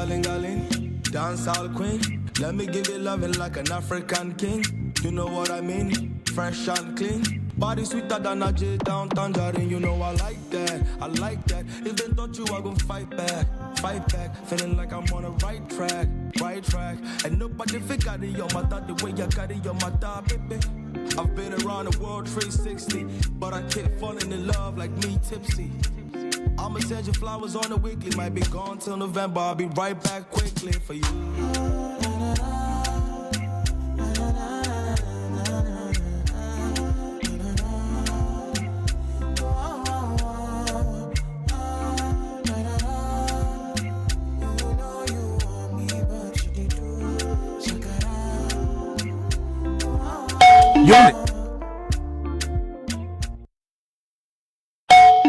galing, dance all queen. Let me give you loving like an African king. You know what I mean? Fresh and clean. Body sweeter than a J down tangerine. You know I like that, I like that. If they thought you, I gon' fight back. Feeling like I'm on the right track. And nobody figure it on my thought the way I got it on my thought, baby. I've been around the world 360, but I keep falling in love like me tipsy. I'ma send you flowers on the weekly. Might be gone till November. I'll be right back quickly for you.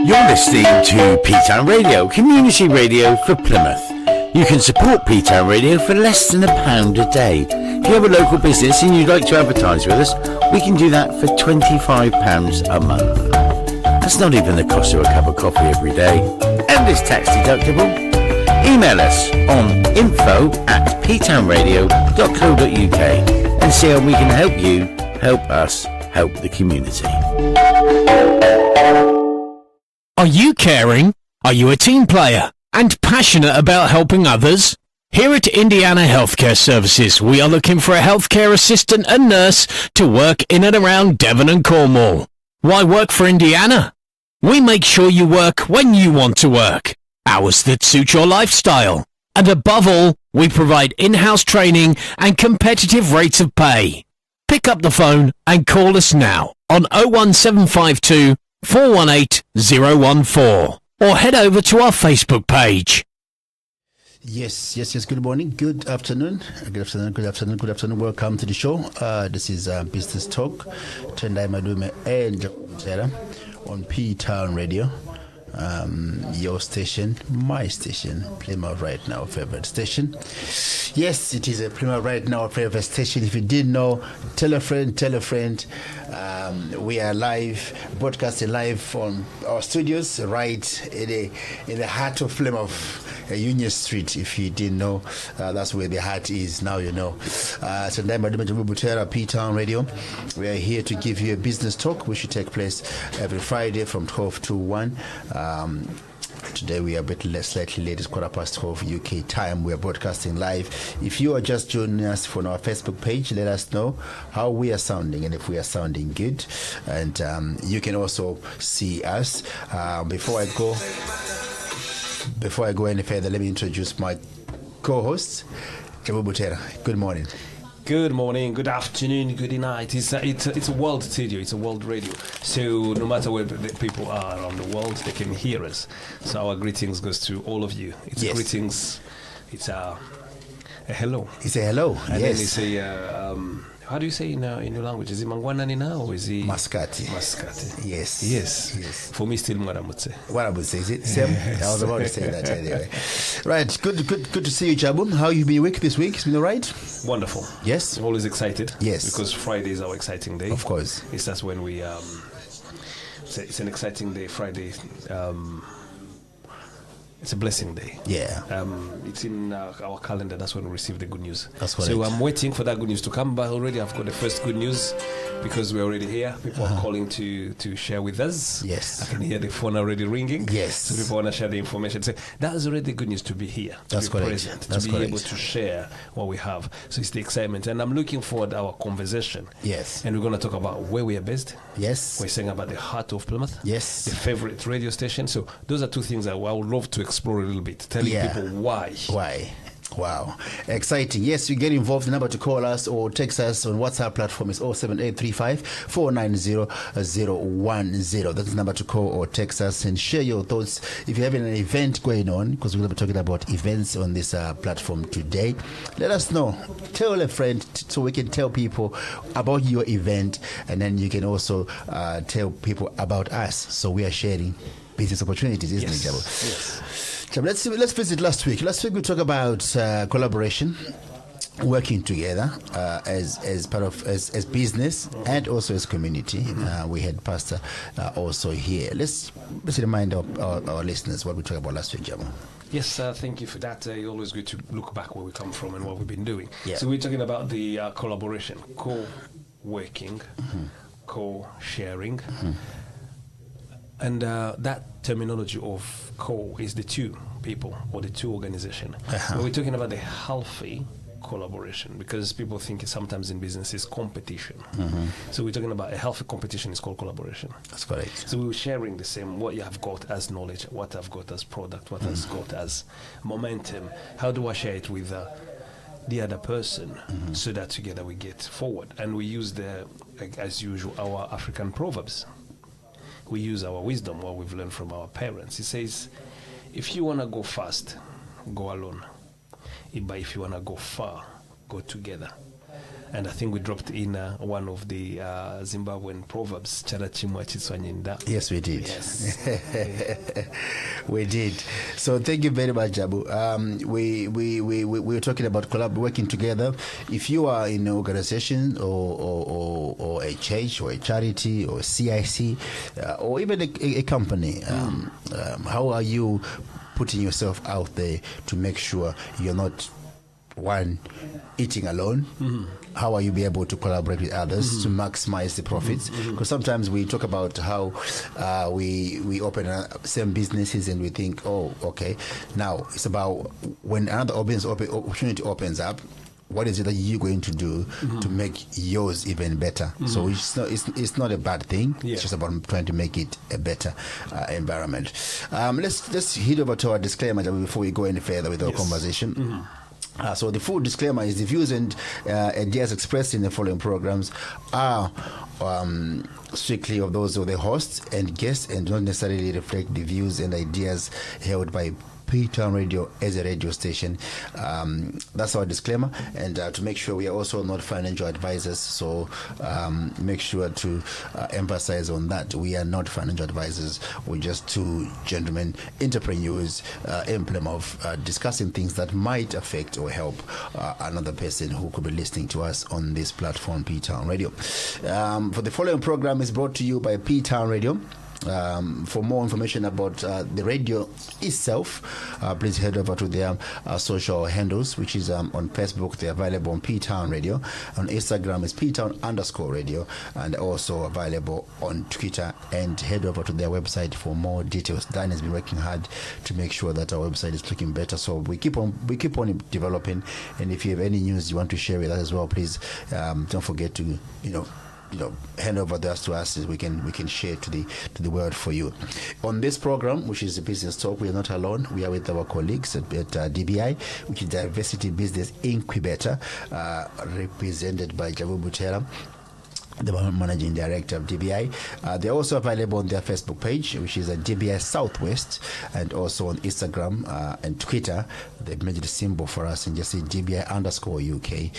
You're listening to P-Town Radio, community radio for Plymouth. You can support P-Town Radio for less than £1 a day. If you have a local business and you'd like to advertise with us, we can do that for £25 a month. That's not even the cost of a cup of coffee every day, and it's tax deductible. Email us on info@ptownradio.co.uk and see how we can help you help us help the community. Are you caring? Are you a team player and passionate about helping others? Here at Indiana Healthcare Services, we are looking for a healthcare assistant and nurse to work in and around Devon and Cornwall. Why work for Indiana? We make sure you work when you want to work, hours that suit your lifestyle, and above all, we provide in-house training and competitive rates of pay. Pick up the phone and call us now on 01752 418 014 or head over to our Facebook page. Yes. Good morning, good afternoon. Welcome to the show. This is Business Talk. Tendai, Madume, and Butera on P-Town Radio. Your station, my station, Plymouth Right Now favorite station. Yes, it is a Plymouth Right Now favorite station. If you didn't know, tell a friend. We are live, broadcasting live from our studios right in the heart of Plymouth, Union Street. If you didn't know, that's where the heart is. Now you know. Tendai, Madume, Jabo, Butera, P-Town Radio. We are here to give you a business talk, which should take place every Friday from 12 to 1. Today we are a bit slightly late. It's 12:15 UK time. We are broadcasting live. If you are just joining us from our Facebook page, let us know how we are sounding and if we are sounding good. And you can also see us. Before I go any further, let me introduce my co-host, Jabo Butera. Good morning. Good morning, good afternoon, good night. It's a world radio, it's a world radio. So no matter where the people are around the world, they can hear us. So our greetings goes to all of you. It's yes. Greetings. It's a hello. It's a hello. And yes. then it's a how do you say in your language? Is it Mangwananina or is it Mascati? Yes. For me, still Mwaramutse. Waramutse, is it? Same? I was about to say that anyway. Right, good to see you, Jabo. How you been this week? It's been all right? Wonderful. Yes. I'm always excited. Yes. Because Friday is our exciting day. Of course. That's when we it's an exciting day, Friday. It's a blessing day. Yeah. It's in our calendar. That's when we receive the good news. That's correct. So I'm waiting for that good news to come. But already I've got the first good news because we're already here. People are calling to share with us. Yes. I can hear the phone already ringing. Yes. So people want to share the information. So that's already good news to be here. That's to be correct. present, That's to be correct. able to share what we have. So it's the excitement. And I'm looking forward to our conversation. Yes. And we're going to talk about where we are based. Yes. We're saying about the heart of Plymouth. Yes. The favorite radio station. So those are two things that I would love to explore a little bit. Telling people why. Wow. Exciting. Yes, you get involved. The number to call us or text us on WhatsApp platform is 07835 490 010. That's the number to call or text us and share your thoughts. If you're having an event going on, because we're going to be talking about events on this platform today, let us know. Tell a friend so we can tell people about your event, and then you can also tell people about us. So we are sharing business opportunities, isn't it, Jabo? Yes. Let's visit last week. Last week we talked about collaboration. working together as part of as business and also as community. We had Pastor also here. Let's remind our listeners what we talked about last week, Jabo. Yes, thank you for that. Always good to look back where we come from and what we've been doing. Yeah. So we're talking about the collaboration, co-working, co-sharing. And that terminology of co is the two people or the two organization. But we're talking about the healthy collaboration, because people think sometimes in business is competition. So we're talking about a healthy competition is called collaboration. That's correct. So we're sharing the same, what you have got as knowledge, what I've got as product, what I've got as momentum. How do I share it with the other person so that together we get forward? And we use as usual, our African proverbs. We use our wisdom, what we've learned from our parents. It says, if you want to go fast, go alone. But if you want to go far, go together. And I think we dropped in one of the Zimbabwean proverbs, Charachimwa Chitswanyinda. Yes, we did. Yes. We did. So thank you very much, Jabo. We were talking about working together. If you are in an organization or a church or a charity or a CIC or even a company, how are you putting yourself out there to make sure you're not one eating alone? How are you be able to collaborate with others to maximize the profits? Because sometimes we talk about how we open same businesses and we think, oh, okay, now it's about when another opportunity opens up, what is it that you're going to do to make yours even better? So it's not a bad thing. Yeah. It's just about trying to make it a better environment. Let's head over to our disclaimer before we go any further with our conversation. So the full disclaimer is the views and ideas expressed in the following programs are strictly of those of the hosts and guests and do not necessarily reflect the views and ideas held by P-Town Radio as a radio station. That's our disclaimer. And to make sure we are also not financial advisors, so make sure to emphasize on that. We are not financial advisors. We're just two gentlemen, entrepreneurs, emblem of discussing things that might affect or help another person who could be listening to us on this platform, P-Town Radio. For the following program is brought to you by P-Town Radio. For more information about the radio itself, please head over to their social handles, which is on Facebook. They're available on P-Town Radio. On Instagram is P-Town_radio, and also available on Twitter. And head over to their website for more details. Dan has been working hard to make sure that our website is looking better. So we keep on developing. And if you have any news you want to share with us as well, please don't forget to hand over those to us, as we can share to the world for you. On this program, which is the Business Talk, we are not alone. We are with our colleagues at DBI, which is Diversity Business Incubator, represented by Jabo Butera, the managing director of DBI. They're also available on their Facebook page, which is DBI Southwest, and also on Instagram and Twitter. They've made it a symbol for us and just say DBI_UK.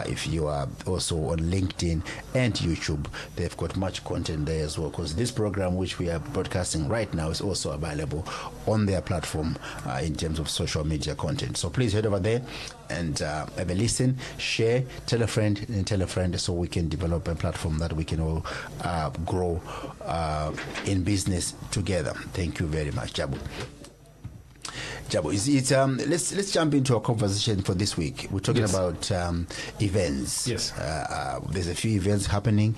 If you are also on LinkedIn and YouTube, they've got much content there as well, because this program, which we are broadcasting right now, is also available on their platform in terms of social media content. So please head over there and have a listen, share, tell a friend, so we can develop a platform that we can all grow in business together. Thank you very much, Jabo. Let's jump into our conversation for this week. We're talking about events. Yes. There's a few events happening,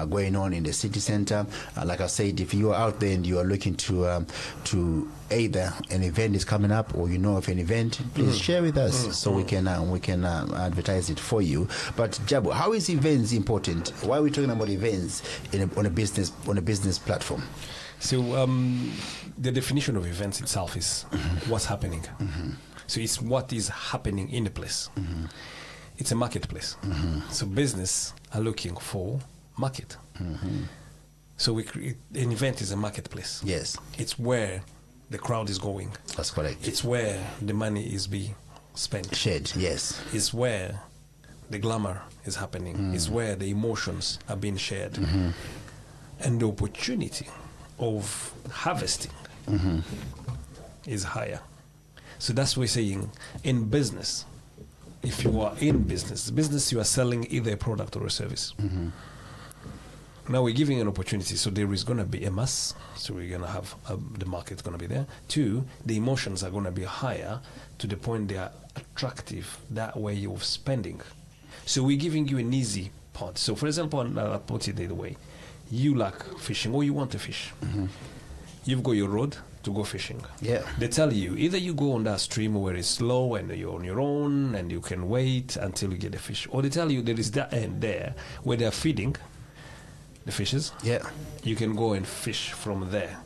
going on in the city center. Like I said, if you are out there and you are looking to either an event is coming up or you know of an event, please share with us so we can advertise it for you. But Jabo, how is events important? Why are we talking about events on a business platform? So the definition of events itself is what's happening. So it's what is happening in the place. It's a marketplace. So business are looking for market. So an event is a marketplace. Yes. It's where the crowd is going. That's correct. It's where the money is being spent. Shared, yes. It's where the glamour is happening. It's where the emotions are being shared. And the opportunity of harvesting is higher. So that's what we're saying. In business, if you are in business, you are selling either a product or a service. Now we're giving an opportunity, so there is going to be a mass, so we're going to have the market's going to be there. 2, the emotions are going to be higher to the point they are attractive that way of spending. So we're giving you an easy part. So for example, I'll put it the way, you like fishing or you want to fish. You've got your road to go fishing. Yeah. They tell you either you go on that stream where it's slow and you're on your own and you can wait until you get the fish, or they tell you there is that end there where they're feeding the fishes. Yeah. You can go and fish from there.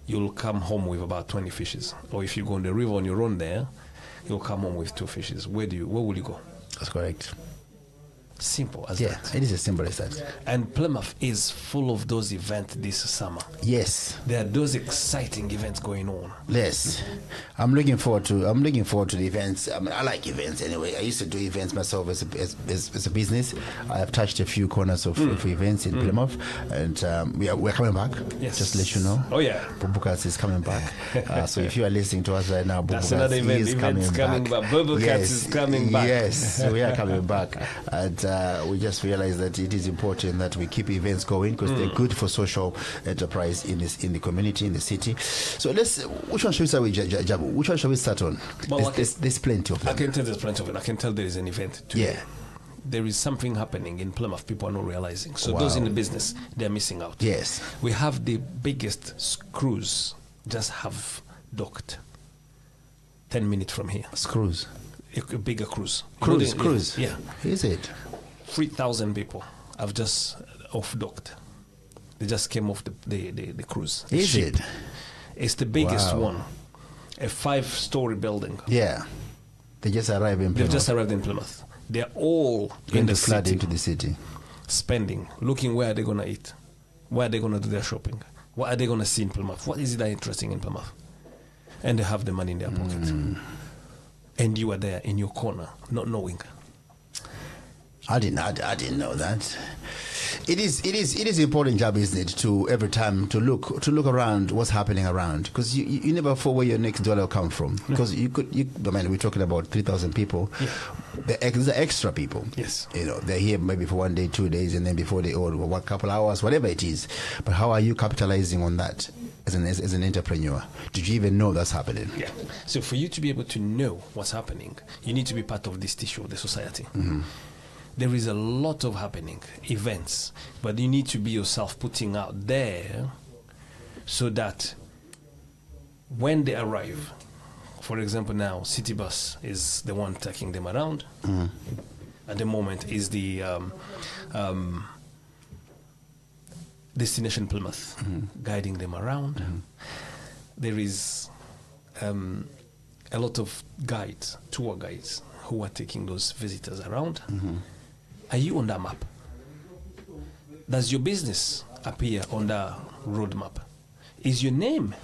You'll come home with about 20 fishes. Or if you go on the river on your own there, you'll come home with 2 fishes. Where will you go? That's correct. Simple as Yeah, that. it is as simple as that. And Plymouth is full of those events this summer. Yes. There are those exciting events going on. Yes, I'm looking forward to the events. I mean, I like events anyway. I used to do events myself as a business. I have touched a few corners of events in Plymouth, and we're coming back. Yes. Just to let you know. Oh yeah. Bubukas is coming back. So if you are listening to us right now, That's Bubukas another event. is Event's coming back. Bubukas is coming back. Yes, we are coming back, and we just realized that it is important that we keep events going because they're good for social enterprise in the community, in the city. So which one should we start with, Jabo? Which one shall we start on? Well, There's plenty of them. I can tell there's plenty of it. I can tell there is an event today. Yeah. There is something happening in Plymouth people are not realizing. So Wow. those in the business, they're missing out. Yes. We have the biggest cruise just have docked 10 minutes from here. Cruise. A bigger cruise. Cruise. Yeah. Is it? 3,000 people have just off-docked. They just came off the cruise. The Is ship. it? It's the biggest Wow. one. A 5-story building. Yeah. They just arrived in Plymouth. They've just arrived in Plymouth. They're all Going in the to flood city, into the city. spending, looking where are they going to eat, where are they going to do their shopping, what are they going to see in Plymouth, what is it that interesting in Plymouth, and they have the money in their pocket, and you are there in your corner, not knowing. I didn't know that. It is important job, isn't it, to every time to look around what's happening around, because you never know where your next dollar will come from, because I mean, we're talking about 3,000 people. Yeah. They're extra people. Yes. They're here maybe for 1 day, 2 days, and then before they or one couple hours, whatever it is. But how are you capitalizing on that as an entrepreneur? Did you even know that's happening? Yeah. So for you to be able to know what's happening, you need to be part of this tissue of the society. There is a lot of happening, events, but you need to be yourself putting out there so that when they arrive, for example now, City Bus is the one taking them around. At the moment is the Destination Plymouth guiding them around. There is a lot of guides, tour guides, who are taking those visitors around. Are you on that map? Does your business appear on the road map? Is your name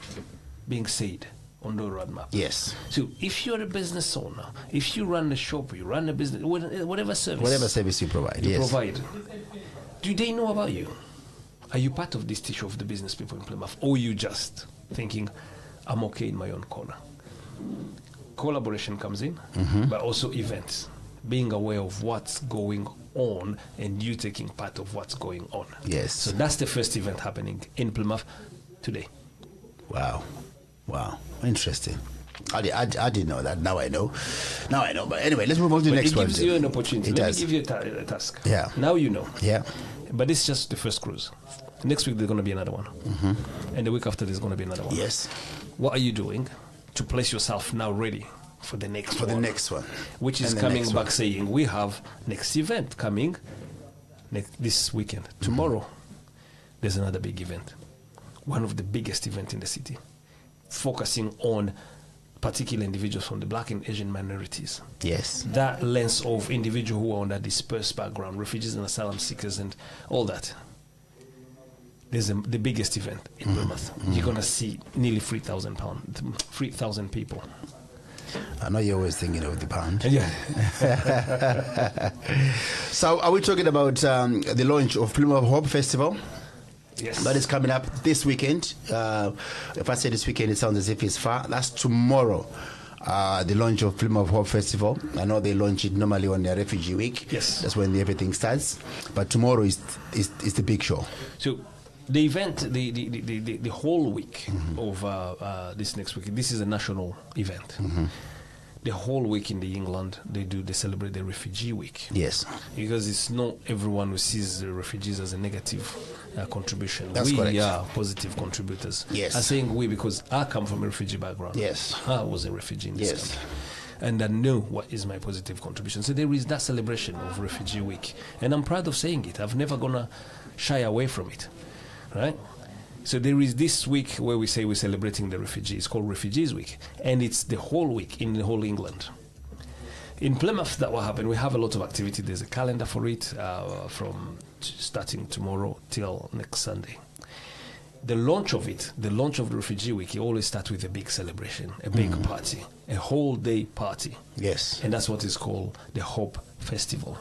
being said on the road map? Yes. So if you're a business owner, if you run a shop, you run a business, whatever service you provide. you Yes. provide, do they know about you? Are you part of this tissue of the business people in Plymouth? Or you just thinking, I'm okay in my own corner? Collaboration comes in, but also events. Being aware of what's going on and you taking part of what's going on. Yes. So that's the first event happening in Plymouth today. Wow. Interesting. I didn't know that. Now I know. But anyway, let's move on to the next It one. gives you an opportunity. It Let does. me give you a task. Yeah. Now you know. Yeah. But it's just the first cruise. Next week there's going to be another one. And the week after there's going to be another one. Yes. What are you doing to place yourself now ready for the next one? The next one. Which is And the coming next back one. saying we have next event coming this weekend. Tomorrow there's another big event. One of the biggest events in the city. Focusing on particular individuals from the black and Asian minorities. Yes. That lens of individuals who are on that dispersed background, refugees and asylum seekers and all that. There's the biggest event in Plymouth. You're going to see nearly 3,000 people. I know you're always thinking of the pound. Yeah. So are we talking about the launch of Plymouth Hope Festival? Yes. That is coming up this weekend. If I say this weekend, it sounds as if it's far. That's tomorrow. the launch of Film of Hope Festival. I know they launch it normally on their Refugee Week. Yes. That's when everything starts. But tomorrow is the big show. So the event, the whole week of this next week, this is a national event. The whole week in England, they celebrate the Refugee Week. Yes. Because it's not everyone who sees the refugees as a negative contribution. That's we correct. are positive contributors. Yes. I'm saying we because I come from a refugee background. Yes. I was a refugee in this Yes. country. And I know what is my positive contribution. So there is that celebration of Refugee Week. And I'm proud of saying it. I've never gonna shy away from it. Right? So there is this week where we say we're celebrating the refugees. It's called Refugees Week. And it's the whole week in the whole England. In Plymouth, that will happen. We have a lot of activity. There's a calendar for it from starting tomorrow till next Sunday. The launch of the Refugee Week, it always starts with a big celebration, a big party, a whole day party. Yes. And that's what is called the Hope Festival.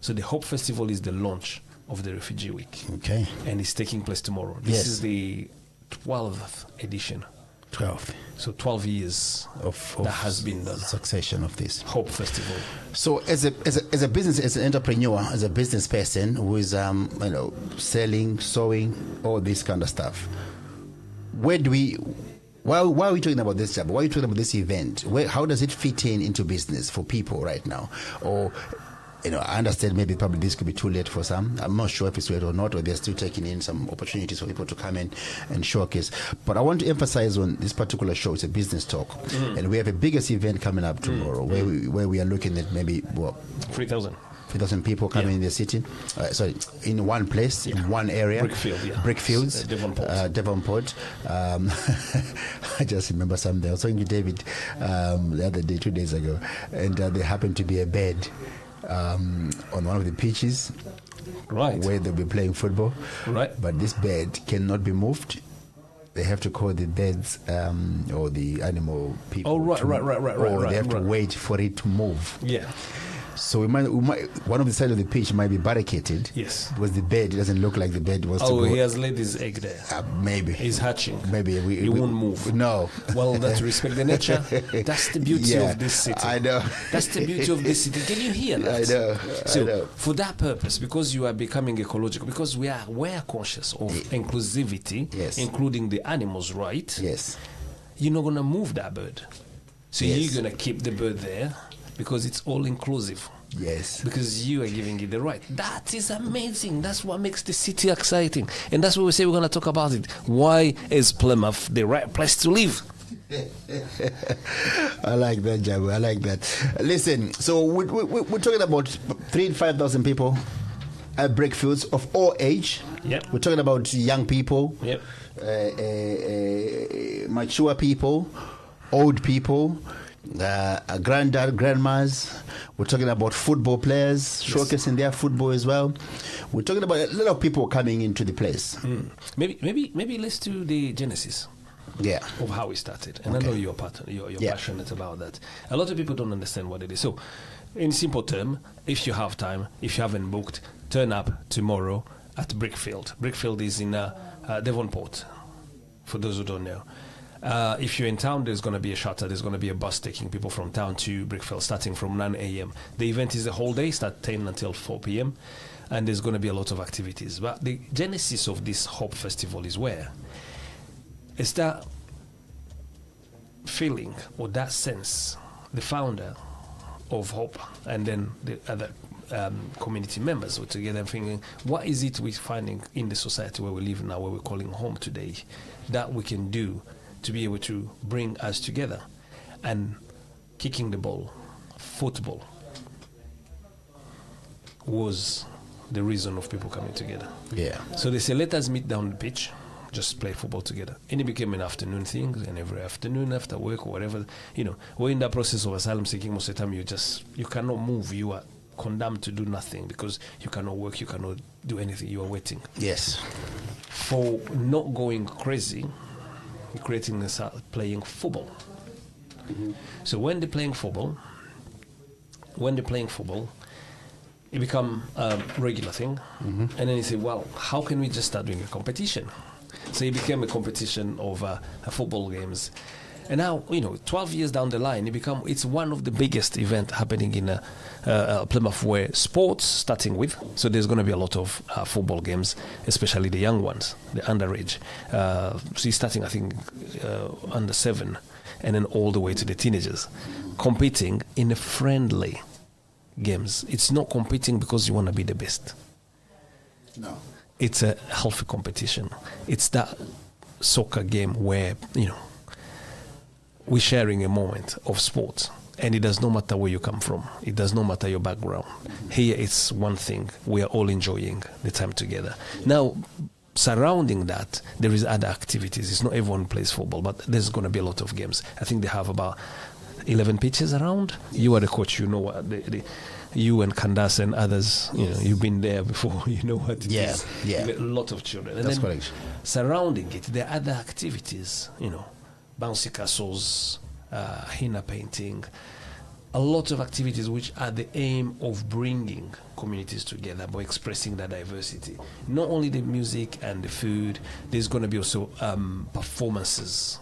So the Hope Festival is the launch of the Refugee Week. Okay. And it's taking place tomorrow. This Yes. is the 12th edition. 12 So 12 years of that has been done. succession of this. Hope Festival. So as a business, as an entrepreneur, as a business person who is selling, sewing, all this kind of stuff, why are we talking about this job? Why are you talking about this event? How does it fit into business for people right now? Or I understand maybe probably this could be too late for some. I'm not sure if it's late or not, or they're still taking in some opportunities for people to come in and showcase. But I want to emphasize on this particular show. It's a business talk, and we have a biggest event coming up tomorrow where we are looking at maybe 3,000 people coming in the city. In one place, in one area. Brickfields. Devonport. I just remember something. I was talking to David the other day, 2 days ago, and there happened to be a bed on one of the pitches, Right. where they'll be playing football. Right. But this bed cannot be moved. They have to call the beds or the animal people. Oh, right. Or they have to wait for it to move. Yeah. So we might one of the sides of the pitch might be barricaded. Yes. Because the bed doesn't look like the bed was to Oh, go. he has laid his egg there. Maybe. He's hatching. Maybe. He won't move. No. Well, that's respect the nature. That's the beauty of this city. I know. That's the beauty of this city. Can you hear that? I know. So, for that purpose, because you are becoming ecological, because we are conscious of inclusivity, Yes. including the animals' right, Yes. you're not going to move that bird. So Yes. you're going to keep the bird there because it's all inclusive. Yes. Because you are giving it the right. That is amazing. That's what makes the city exciting. And that's what we say we're going to talk about it. Why is Plymouth the right place to live? I like that, Jabo. I like that. Listen, so we're talking about 3,000 to 5,000 people at Brickfields of all age. Yep. We're talking about young people, Yep. mature people, old people, granddad, grandmas. We're talking about football players showcasing their football as well. We're talking about a lot of people coming into the place. Maybe let's do the genesis. Yeah. Of how we started, and I know you're passionate about that. A lot of people don't understand what it is. So, in simple term, if you have time, if you haven't booked, turn up tomorrow at Brickfield. Brickfield is in Devonport, for those who don't know. If you're in town, there's going to be a shuttle. There's going to be a bus taking people from town to Brickfield, starting from 9 a.m. The event is a whole day, start 10 until 4 p.m., and there's going to be a lot of activities. But the genesis of this Hope Festival is where? It's that feeling or that sense, the founder of Hope and then the other community members were together and thinking, what is it we're finding in the society where we live now, where we're calling home today, that we can do to be able to bring us together? And kicking the ball, football, was the reason of people coming together. Yeah. So they say, let us meet down the pitch, just play football together. And it became an afternoon thing, and every afternoon after work or whatever, we're in that process of asylum seeking. Most of the time you cannot move. You are condemned to do nothing because you cannot work, you cannot do anything, you are waiting. Yes. For not going crazy, creating this playing football. Mm-hmm. So when they're playing football, it become a regular thing. Mm-hmm. And then you say, well, how can we just start doing a competition? So it became a competition of football games. And now, 12 years down the line, it's one of the biggest event happening in Plymouth, where sports starting with. So there's going to be a lot of football games, especially the young ones, the underage. So he's starting, I think, under 7, and then all the way to the teenagers, competing in a friendly games. It's not competing because you want to be the best. No. It's a healthy competition. It's that soccer game where, we're sharing a moment of sport, and it does not matter where you come from. It does not matter your background. Here it's one thing. We are all enjoying the time together. Now, surrounding that, there is other activities. It's not everyone plays football, but there's going to be a lot of games. I think they have about 11 pitches around. You are the coach. You know what you and Candace and others, you've been there before. You know what it is. Yeah. A lot of children. And That's then correct. surrounding it, there are other activities, bouncy castles, henna painting, a lot of activities which are the aim of bringing communities together by expressing that diversity. Not only the music and the food, there's going to be also performances.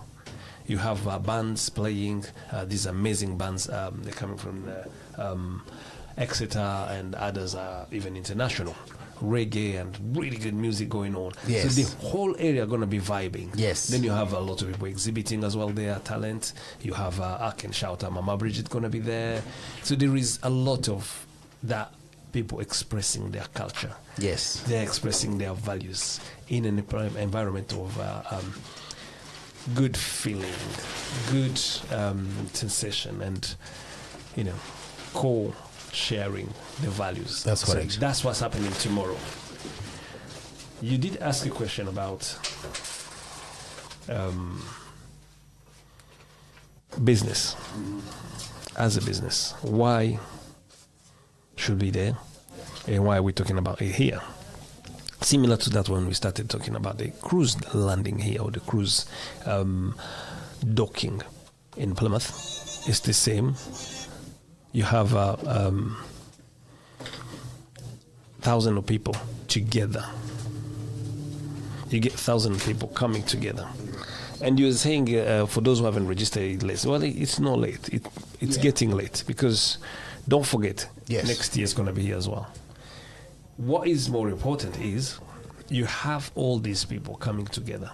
You have bands playing, these amazing bands, they're coming from Exeter, and others are even international. Reggae and really good music going on. Yes. So the whole area going to be vibing. Yes. Then you have a lot of people exhibiting as well their talent. You have, I can shout out, Mama Bridget going to be there. So there is a lot of that, people expressing their culture. Yes. They're expressing their values in an environment of good feeling, good sensation, and, co-sharing the values. That's correct. So that's what's happening tomorrow. You did ask a question about business. As a business, why should be there, and why are we talking about it here? Similar to that when we started talking about the cruise landing here, or the cruise docking in Plymouth. It's the same. You have 1,000 of people together. You get 1,000 people coming together. And you're saying, for those who haven't registered it late, well, it's not late. It's getting late, because don't forget, next year is going to be here as well. What is more important is you have all these people coming together.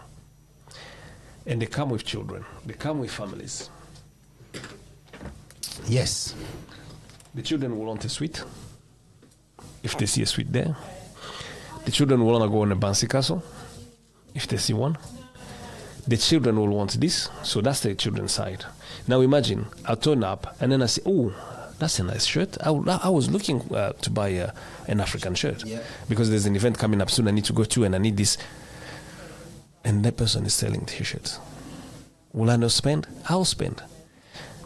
And they come with children. They come with families. Yes. The children will want a suite, if they see a suite there. The children will want to go on a bouncy castle, if they see one. The children will want this, so that's the children's side. Now imagine, I turn up, and then I say, oh, that's a nice shirt. I was looking to buy an African shirt, because there's an event coming up soon I need to go to, and I need this. And that person is selling T-shirts. Will I not spend? I'll spend.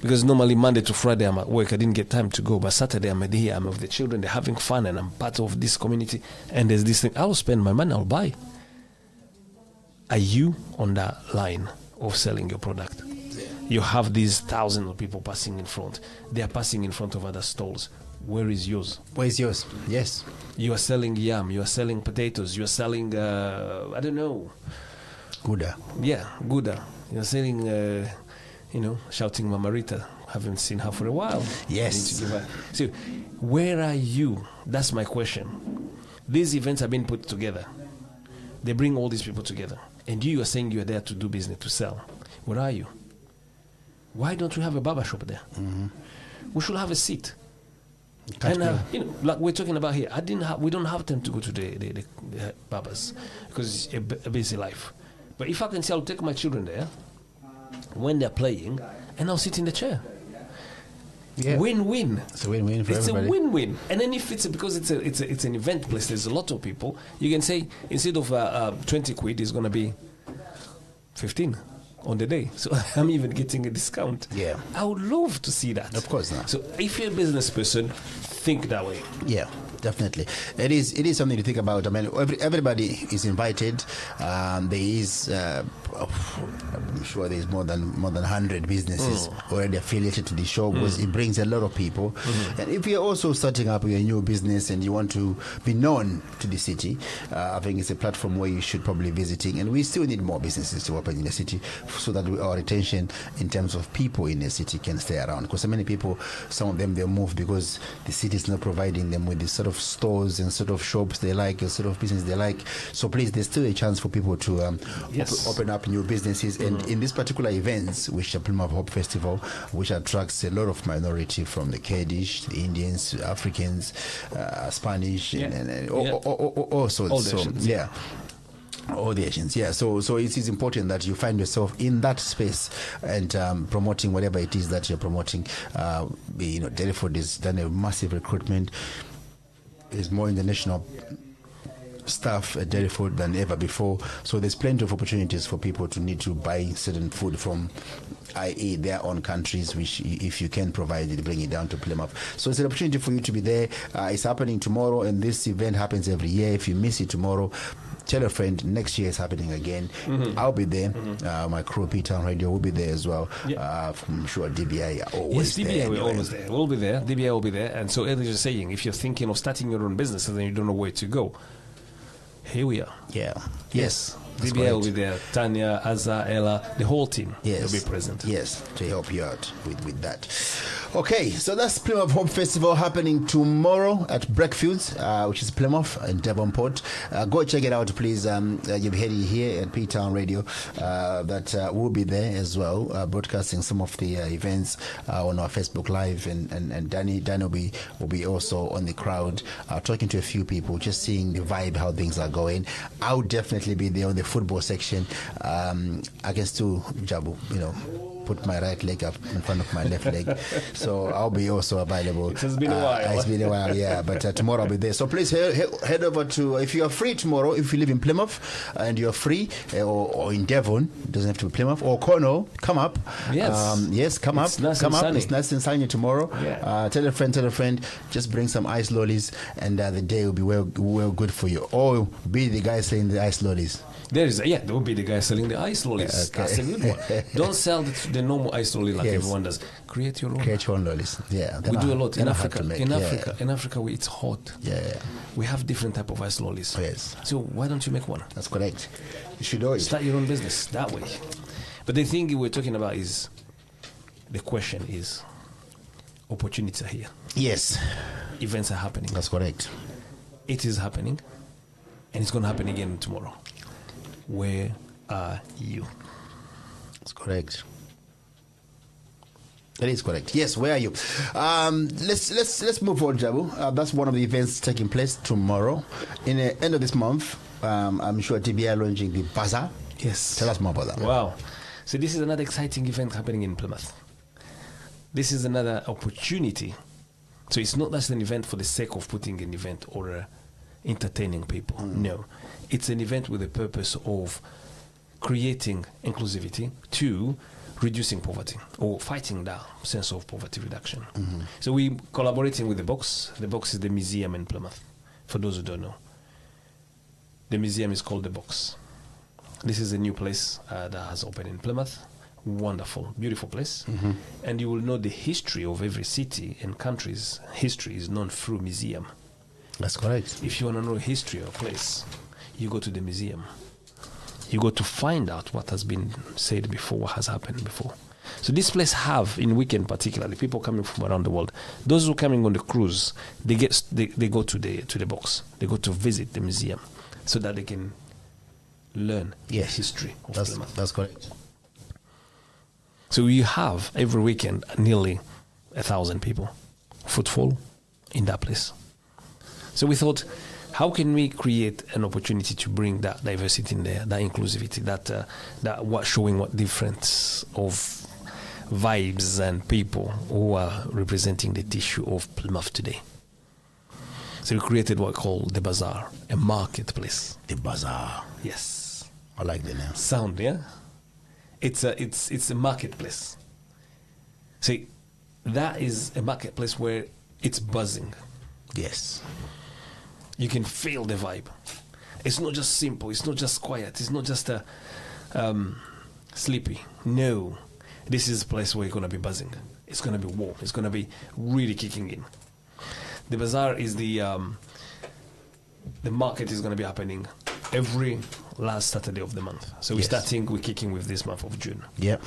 Because normally Monday to Friday I'm at work, I didn't get time to go. But Saturday I'm here, I'm with the children, they're having fun, and I'm part of this community. And there's this thing, I'll spend my money, I'll buy. Are you on that line of selling your product? You have these thousands of people passing in front. They are passing in front of other stalls. Where is yours? Where is yours? Yes. You are selling yam, you are selling potatoes, you are selling, I don't know. Gouda. Yeah, Gouda. You're selling... shouting Mama Rita. Haven't seen her for a while. Yes. Need to give her. So, where are you? That's my question. These events have been put together. They bring all these people together. And you are saying you are there to do business, to sell. Where are you? Why don't we have a barber shop there? Mm-hmm. We should have a seat. And like we're talking about here, we don't have time to go to the barbers, because it's a busy life. But if I can say, I'll take my children there when they're playing, and I'll sit in the chair. Yeah. Win-win. It's a win-win for it's everybody. It's a win-win. And then if because it's an event place, there's a lot of people, you can say instead of 20 quid, it's going to be 15 on the day. So I'm even getting a discount. Yeah. I would love to see that. Of course not. So if you're a business person, think that way. Yeah. definitely. It is something to think about. I mean, everybody is invited. There is, I'm sure there's more than 100 businesses already affiliated to the show, because it brings a lot of people. And if you're also starting up your new business and you want to be known to the city, I think it's a platform where you should probably visiting. And we still need more businesses to open in the city, so that our retention in terms of people in the city can stay around. Because so many people, some of them, they move because the city is not providing them with the sort of stores and sort of shops they like, the sort of business they like. So please, there's still a chance for people to open up new businesses. And in this particular events, which are Plymouth Hope Festival, which attracts a lot of minority from the Kurdish, the Indians, Africans, Spanish, and all sorts. All the Asians, all the Asians, so it is important that you find yourself in that space and promoting whatever it is that you're promoting. Delaford has done a massive recruitment. There's more international staff at Delaford than ever before, so there's plenty of opportunities for people to need to buy certain food from, i.e. their own countries, which if you can provide it, bring it down to Plymouth. So it's an opportunity for you to be there. It's happening tomorrow, and this event happens every year. If you miss it tomorrow, tell a friend. Next year is happening again. I'll be there. My crew, P-Town Radio, will be there as well. I'm sure DBI are always there. Yes, DBI will always there. We'll be there. DBI will be there. And so, as you're saying, if you're thinking of starting your own business and then you don't know where to go, here we are. Yes. DBI will be there. Tanya, Azza, Ella, the whole team will be present. Yes, to help you out with that. Okay, so that's Plymouth Hope Festival happening tomorrow at Breakfields, which is Plymouth and Devonport. Go check it out, please. You've heard it here at P-Town Radio. That will be there as well, broadcasting some of the events on our Facebook Live. And Danny will be also on the crowd, talking to a few people, just seeing the vibe, how things are going. I'll definitely be there on the football section. I can still, Jabo, put my right leg up in front of my left leg, so I'll be also available. It has been a while. It's been a while, but tomorrow I'll be there. So please head over to, if you are free tomorrow, if you live in Plymouth and you're free, or in Devon, it doesn't have to be Plymouth, or Cornwall, come up. Yes, come up. Nice and sunny. It's nice and sunny tomorrow. Tell a friend, just bring some ice lollies, and the day will be well good for you. Or be the guy selling the ice lollies. There will be the guy selling the ice lollies. Okay. That's a good one. Don't sell the normal ice lolly like everyone does. Create your own lollies. We do a lot in Africa. In Africa, it's hot. Yeah. We have different type of ice lollies. Yes. So why don't you make one? That's correct. You should always start your own business that way. But the thing we're talking about is, the question is, opportunities are here. Yes. Events are happening. That's correct. It is happening, and it's going to happen again tomorrow. Where are you? That's correct. That is correct. Yes, where are you? Let's move on, Jabo. That's one of the events taking place tomorrow. In the end of this month, I'm sure TBI launching the bazaar. Yes. Tell us more about that. Wow. So this is another exciting event happening in Plymouth. This is another opportunity. So it's not just an event for the sake of putting an event or entertaining people. No. It's an event with the purpose of creating inclusivity, to reducing poverty or fighting that sense of poverty reduction. So we're collaborating with the Box. The Box is the museum in Plymouth, for those who don't know. The museum is called the Box. This is a new place that has opened in Plymouth. Wonderful, beautiful place. And you will know the history of every city and country's history is known through museum. That's correct. If you want to know history of a place, you go to the museum. You go to find out what has been said before, what has happened before. So this place have, in weekend particularly, people coming from around the world. Those who are coming on the cruise, they go to the Box. They go to visit the museum so that they can learn the history of Plymouth. That's correct. So you have every weekend nearly 1,000 people footfall in that place. So we thought, how can we create an opportunity to bring that diversity in there, that inclusivity, that what showing what difference of vibes and people who are representing the tissue of Plymouth today. So we created what we call the bazaar, a marketplace. The bazaar. Yes. I like the name. Sound, yeah? It's a marketplace. See, that is a marketplace where it's buzzing. Yes. You can feel the vibe. It's not just simple. It's not just quiet. It's not just sleepy. No. This is a place where you're going to be buzzing. It's going to be warm. It's going to be really kicking in. The bazaar is the market is going to be happening every last Saturday of the month. So we're kicking with this month of June. Yep.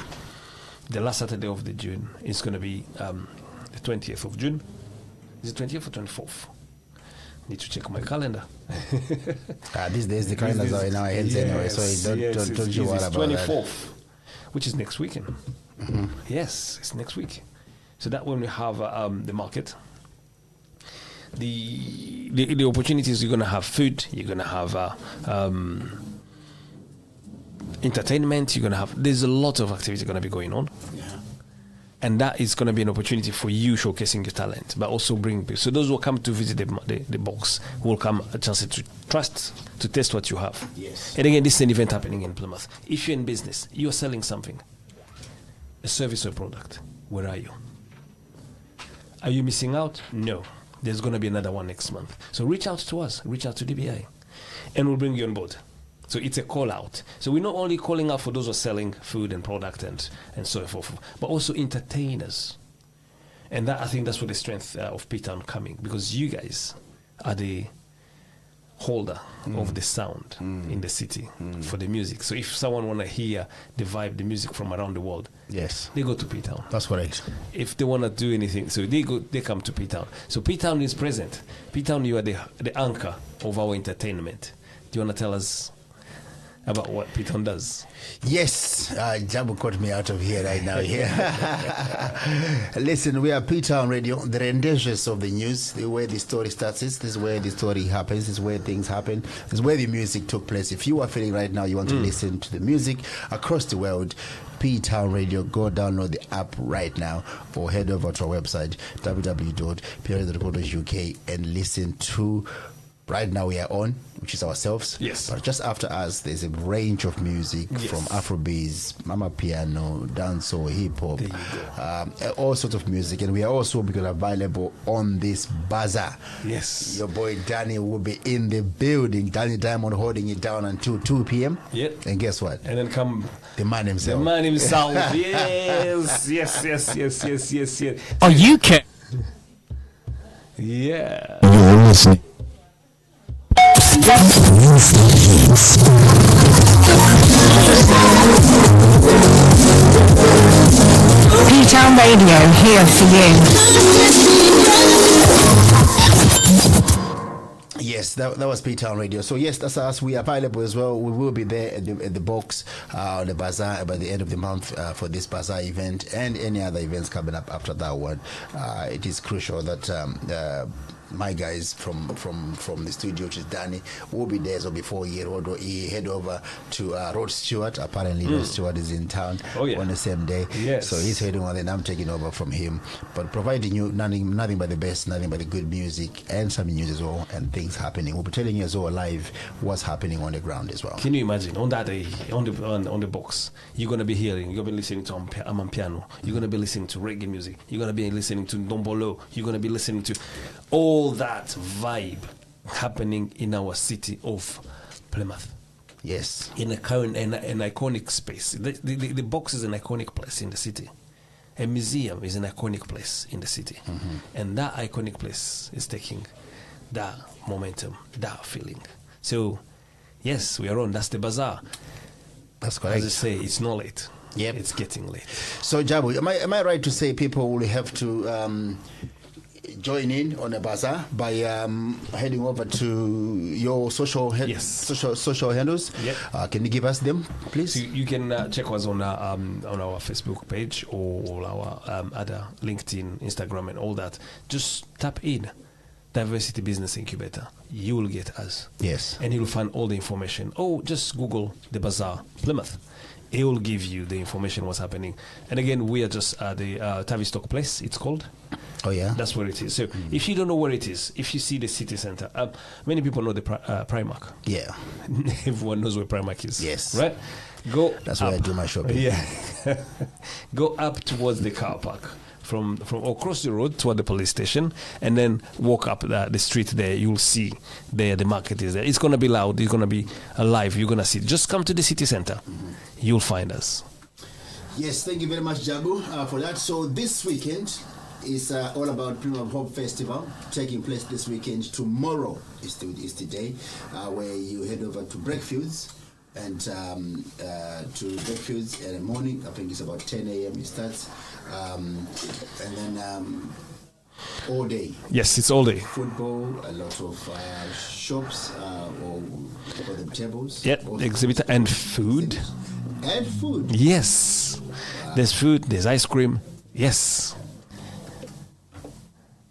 The last Saturday of the June is going to be the 20th of June. Is it 20th or 24th? Need to check my calendar. These days the calendars are in our heads anyway, so don't you worry about 24th, that. which is next weekend. Yes, it's next week. So that when we have the market, the opportunities, you're going to have food, you're going to have entertainment, you're going to have, there's a lot of activity going to be going on. Yeah. And that is going to be an opportunity for you showcasing your talent, but also bring people. So those who come to visit the box will come a chance to test what you have. Yes. And again, this is an event happening in Plymouth. If you're in business, you're selling something, a service or product, where are you? Are you missing out? No. There's going to be another one next month. So reach out to us, reach out to DBI, and we'll bring you on board. So it's a call out. So we're not only calling out for those who are selling food and product and so forth, but also entertainers. And that, I think that's where the strength of P-Town coming, because you guys are the holder of the sound in the city for the music. So if someone want to hear the vibe, the music from around the world, Yes. they go to P-Town. That's correct. If they want to do anything, so they come to P-Town. So P-Town is present. P-Town, you are the anchor of our entertainment. Do you want to tell us about what P-Town does? Yes, Jabo caught me out of here right now. Listen, we are P-Town Radio, the renditions of the news, the way the story starts. This is where the story happens. This is where things happen. This is where the music took place. If you are feeling right now, you want to listen to the music across the world, P-Town Radio, go download the app right now or head over to our website, www.pradio.co.uk, and listen to. Right now we are on, which is ourselves. Yes. But just after us, there's a range of music from Afrobeats, Mama Piano, dancehall, hip hop, all sorts of music. And we are also becoming available on this bazaar. Yes. Your boy Danny will be in the building. Danny Diamond holding it down until 2 p.m. Yep. And guess what? And then come The man himself. the man himself. Yes. Are you ca- Yeah. You're listening. P-Town Radio here for you. Yes, that was P-Town Radio. So yes, that's us. We are available as well. We will be there at the box, on the bazaar by the end of the month for this bazaar event and any other events coming up after that one. It is crucial that my guys from the studio, which is Danny, will be there. So before he head over to Rod Stewart. Apparently Rod Stewart is in town on the same day. Yes. So he's heading on, and I'm taking over from him. But providing you nothing but the best, nothing but the good music and some news as well, and things happening. We'll be telling you as well live what's happening on the ground as well. Can you imagine on that day on the box, you're gonna be hearing, you're gonna be listening to Piano, you're gonna be listening to reggae music, you're gonna be listening to Ndombolo, you're gonna be listening to all that vibe happening in our city of Plymouth. Yes. In an iconic space. The box is an iconic place in the city. A museum is an iconic place in the city. And that iconic place is taking that momentum, that feeling. So, yes, we are on. That's the bazaar. That's correct. As I say, it's not late. Yep. It's getting late. So Jabo, am I right to say people will have to join in on a bazaar by heading over to your social handles? Yep. Can you give us them, please? So you can check us on our Facebook page or our other LinkedIn, Instagram, and all that. Just tap in Diversity Business Incubator. You will get us. Yes. And you'll find all the information. Oh, just Google the Bazaar Plymouth. It will give you the information what's happening. And again, we are just at the Tavistock Place, it's called. Oh, yeah? That's where it is. So if you don't know where it is, if you see the city center, many people know the Primark. Yeah. Everyone knows where Primark is. Yes. Right? Go That's up. where I do my shopping. Yeah. Go up towards the car park. from or cross the road toward the police station, and then walk up the street there. You'll see there the market is there. It's going to be loud. It's going to be alive. You're going to see it. Just come to the city center. You'll find us. Yes, thank you very much, Jabo, for that. So this weekend is all about Prima of Hope Festival taking place this weekend. Tomorrow is the day where you head over to Breakfields and to Breakfields in the morning. I think it's about 10 a.m. it starts, and then all day. Yes, it's all day. Football, a lot of shops or the tables. Yeah, exhibit and food. And food. Yes, there's food. There's ice cream. Yes.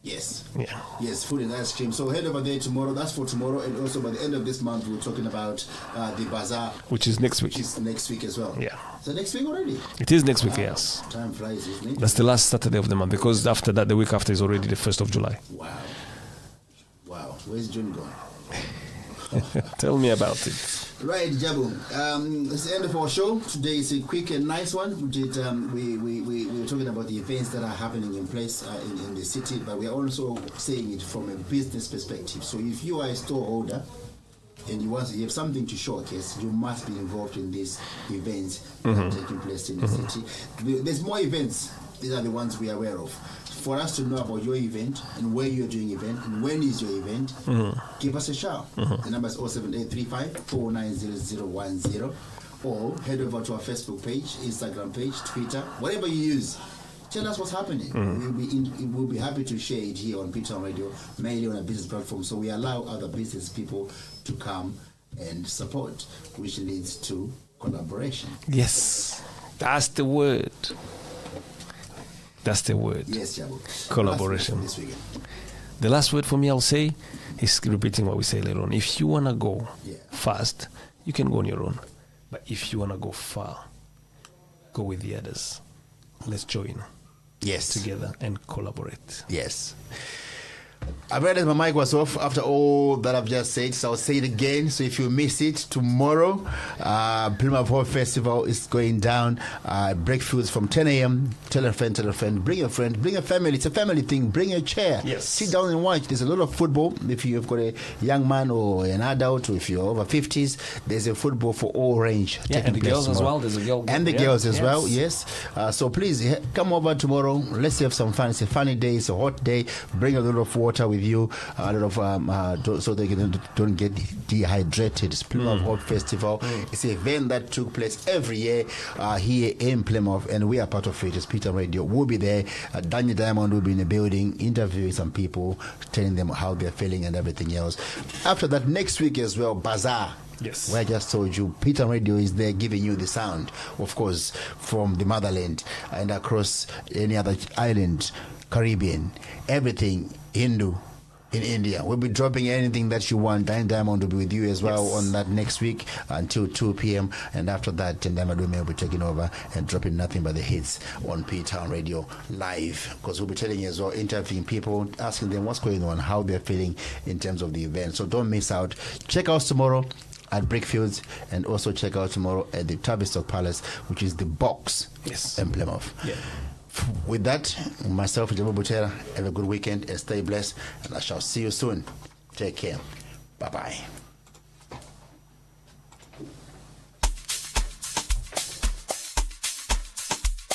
Yes. Yeah. Yes, food and ice cream. So head over there tomorrow. That's for tomorrow. And also by the end of this month, we're talking about the bazaar. Which is next week. Which is next week as well. Yeah. So next week already? It is next week, yes. Time flies, isn't it? That's the last Saturday of the month, because after that, the week after is already the 1st of July. Wow. Wow. Where's June gone? Tell me about it. Right, Jabo. It's the end of our show. Today is a quick and nice one. We did. We were talking about the events that are happening in place in the city, but we are also saying it from a business perspective. So if you are a store holder and you have something to showcase, you must be involved in these events that are taking place in the city. There's more events. These are the ones we are aware of. For us to know about your event and where you're doing event and when is your event, give us a shout. The number is 07835 490010, or head over to our Facebook page, Instagram page, Twitter, whatever you use. Tell us what's happening. We'll be happy to share it here on P-Town Radio, mainly on a business platform. So we allow other business people to come and support, which leads to collaboration. Yes, that's the word. That's the word. Yes, Jabo. Collaboration. This weekend. The last word for me, I'll say, is repeating what we say later on. If you want to go fast, you can go on your own. But if you want to go far, go with the others. Let's join together and collaborate. Yes. I realized my mic was off after all that I've just said, so I'll say it again. So if you miss it, tomorrow, Plymouth Hope Festival is going down. Breakfast from 10 a.m. Tell a friend, bring a friend, bring a family. It's a family thing. Bring a chair. Yes. Sit down and watch. There's a lot of football. If you've got a young man or an adult, or if you're over 50s, there's a football for all range. Yeah, and the girls as well. There's a girl. And the girls as well, yes. So please come over tomorrow. Let's have some fun. It's a funny day. It's a hot day. Bring a lot of water with you, a lot of so they don't get dehydrated. It's Plymouth Hope Festival. It's an event that took place every year here in Plymouth, and we are part of it. It's Peter Radio. We'll be there. Daniel Diamond will be in the building, interviewing some people, telling them how they're feeling and everything else. After that, next week as well, Bazaar. Yes. Where I just told you, Peter Radio is there giving you the sound, of course, from the motherland and across any other island, Caribbean, everything, Hindu, in India. We'll be dropping anything that you want. Diamond will be with you as well on that next week until 2 p.m. And after that, Tendai Madume will be taking over and dropping nothing but the hits on P-Town Radio live. Because we'll be telling you as well, interviewing people, asking them what's going on, how they're feeling in terms of the event. So don't miss out. Check us tomorrow at Brickfields, and also check out tomorrow at the Tavistock Palace, which is the box in Plymouth. Yeah. With that, myself, Jabo Butera, have a good weekend and stay blessed, and I shall see you soon. Take care. Bye-bye.